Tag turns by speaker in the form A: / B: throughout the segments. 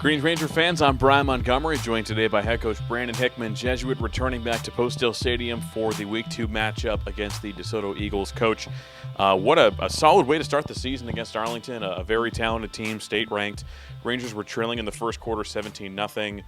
A: Greens Ranger fans, I'm Bryan Montgomery, joined today by head coach Brandon Hickman, Jesuit returning back to Post-Dale Stadium for the Week 2 matchup against the DeSoto Eagles. Coach, what a solid way to start the season against Arlington, a very talented team, state-ranked. Rangers were trailing in the first quarter 17-0.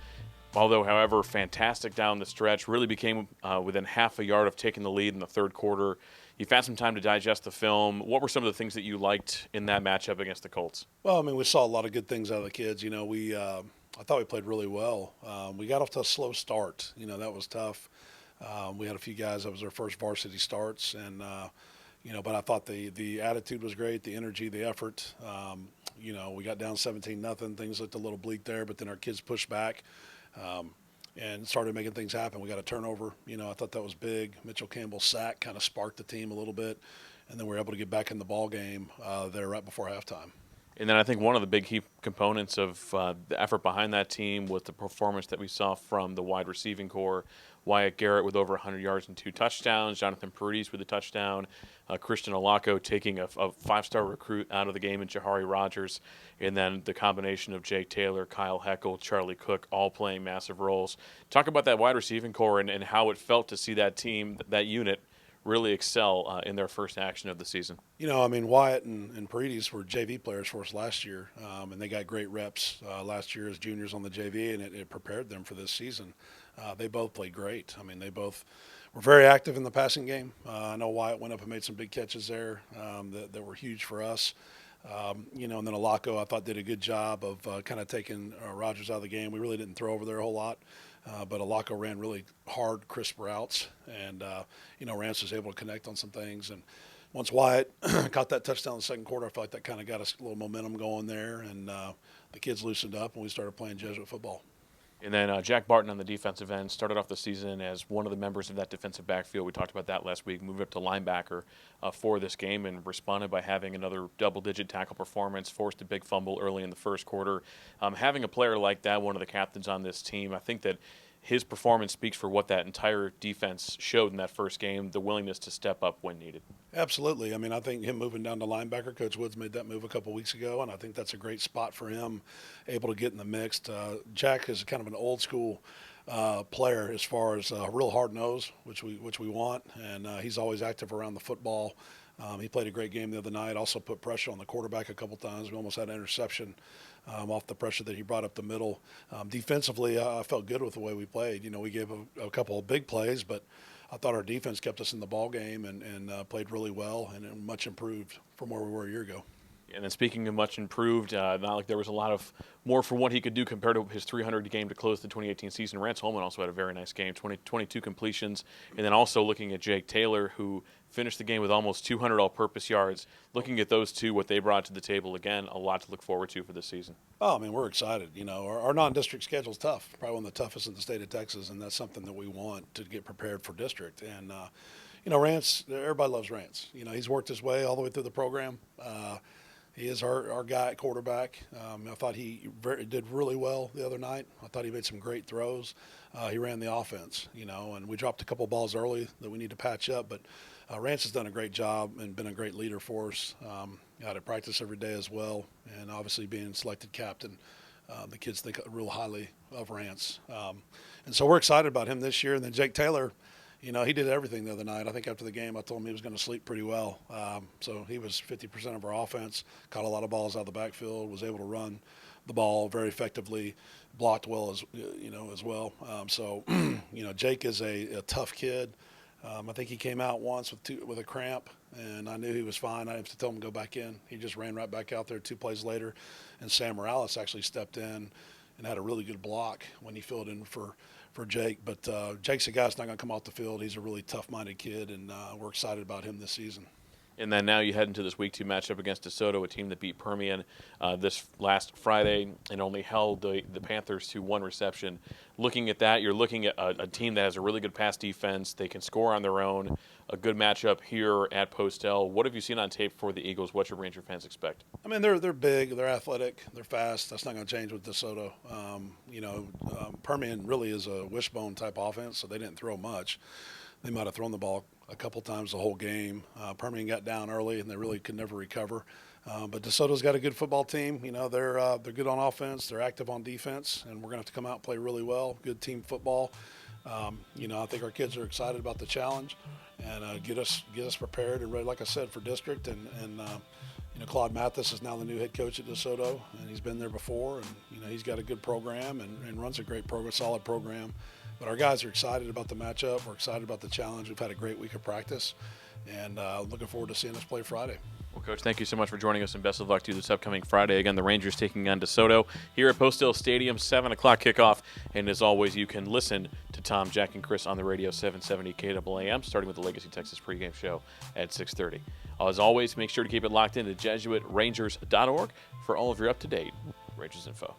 A: Although, however, fantastic down the stretch, really became within half a yard of taking the lead in the third quarter. You've had some time to digest the film. What were some of the things that you liked in that matchup against the Colts?
B: Well, I mean, we saw a lot of good things out of the kids. I thought we played really well. We got off to a slow start. That was tough. We had a few guys that was their first varsity starts, and but I thought the attitude was great, the energy, the effort. We got down 17-0. Things looked a little bleak there, but then our kids pushed back. And started making things happen. We got a turnover. I thought that was big. Mitchell Campbell's sack kind of sparked the team a little bit, and then we were able to get back in the ball game there right before halftime.
A: And then I think one of the big key components of the effort behind that team was the performance that we saw from the wide receiving core. Wyatt Garrett with over 100 yards and 2 touchdowns. Jonathan Paredes with a touchdown. Christian Alako taking a five-star recruit out of the game in Jahari Rogers. And then the combination of Jake Taylor, Kyle Heckel, Charlie Cook all playing massive roles. Talk about that wide receiving core and how it felt to see that team, that unit, really excel in their first action of the season.
B: Wyatt and Paredes were JV players for us last year, and they got great reps last year as juniors on the JV, and it prepared them for this season. They both played great. They both were very active in the passing game. I know Wyatt went up and made some big catches there that were huge for us. And then Alako, I thought, did a good job of kind of taking Rogers out of the game. We really didn't throw over there a whole lot. But Alako ran really hard, crisp routes, and Rance was able to connect on some things. And once Wyatt caught that touchdown in the second quarter, I felt like that kind of got us a little momentum going there, and the kids loosened up, and we started playing Jesuit football.
A: And then Jack Barton on the defensive end started off the season as one of the members of that defensive backfield. We talked about that last week, moved up to linebacker for this game and responded by having another double-digit tackle performance, forced a big fumble early in the first quarter. Having a player like that, one of the captains on this team, I think that his performance speaks for what that entire defense showed in that first game, the willingness to step up when needed.
B: Absolutely. I think him moving down to linebacker, Coach Woods made that move a couple weeks ago, and I think that's a great spot for him, able to get in the mix. Jack is kind of an old school player as far as a real hard nose, which we want, and he's always active around the football. He played a great game the other night, also put pressure on the quarterback a couple times. We almost had an interception off the pressure that he brought up the middle. Defensively, I felt good with the way we played. We gave a couple of big plays, but I thought our defense kept us in the ball game and played really well and much improved from where we were a year ago.
A: And then speaking of much improved, not like there was a lot of more for what he could do compared to his 300 game to close the 2018 season. Rance Holman also had a very nice game, 22 completions. And then also looking at Jake Taylor, who finished the game with almost 200 all-purpose yards. Looking at those two, what they brought to the table, again, a lot to look forward to for this season.
B: Oh, we're excited. Our non-district schedule is tough, probably one of the toughest in the state of Texas, and that's something that we want to get prepared for district. And, Rance, everybody loves Rance. He's worked his way all the way through the program. He is our guy at quarterback. I thought he did really well the other night. I thought he made some great throws. He ran the offense, and we dropped a couple balls early that we need to patch up. But Rance has done a great job and been a great leader for us. Out at practice every day as well, and obviously being selected captain. The kids think real highly of Rance. And so we're excited about him this year. And then Jake Taylor, he did everything the other night. I think after the game I told him he was going to sleep pretty well. So he was 50% of our offense, caught a lot of balls out of the backfield, was able to run the ball very effectively, blocked well as well. Jake is a tough kid. I think he came out once with a cramp, and I knew he was fine. I didn't have to tell him to go back in. He just ran right back out there 2 plays later, and Sam Morales actually stepped in and had a really good block when he filled in for Jake. But Jake's a guy that's not going to come off the field. He's a really tough-minded kid, and we're excited about him this season.
A: And then now you head into this Week 2 matchup against DeSoto, a team that beat Permian this last Friday and only held the Panthers to 1 reception. Looking at that, you're looking at a team that has a really good pass defense. They can score on their own. A good matchup here at Post-Dale. What have you seen on tape for the Eagles? What should Ranger fans expect?
B: They're big, they're athletic, they're fast. That's not going to change with DeSoto. Permian really is a wishbone type offense, so they didn't throw much. They might have thrown the ball a couple times the whole game. Permian got down early, and they really could never recover. But DeSoto's got a good football team. You know, they're good on offense. They're active on defense, and we're going to have to come out and play really well. Good team football. You know, I think our kids are excited about the challenge, and get us prepared and ready, like I said, for district. And you know, Claude Mathis is now the new head coach at DeSoto, and he's been there before. And you know, he's got a good program and runs a great program, solid program. But our guys are excited about the matchup. We're excited about the challenge. We've had a great week of practice, and looking forward to seeing us play Friday.
A: Well, Coach, thank you so much for joining us, and best of luck to you this upcoming Friday. Again, the Rangers taking on DeSoto here at Post Hill Stadium, 7 o'clock kickoff. And as always, you can listen to Tom, Jack, and Chris on the radio, 770 KAAM, starting with the Legacy Texas pregame show at 6:30. As always, make sure to keep it locked into JesuitRangers.org for all of your up-to-date Rangers info.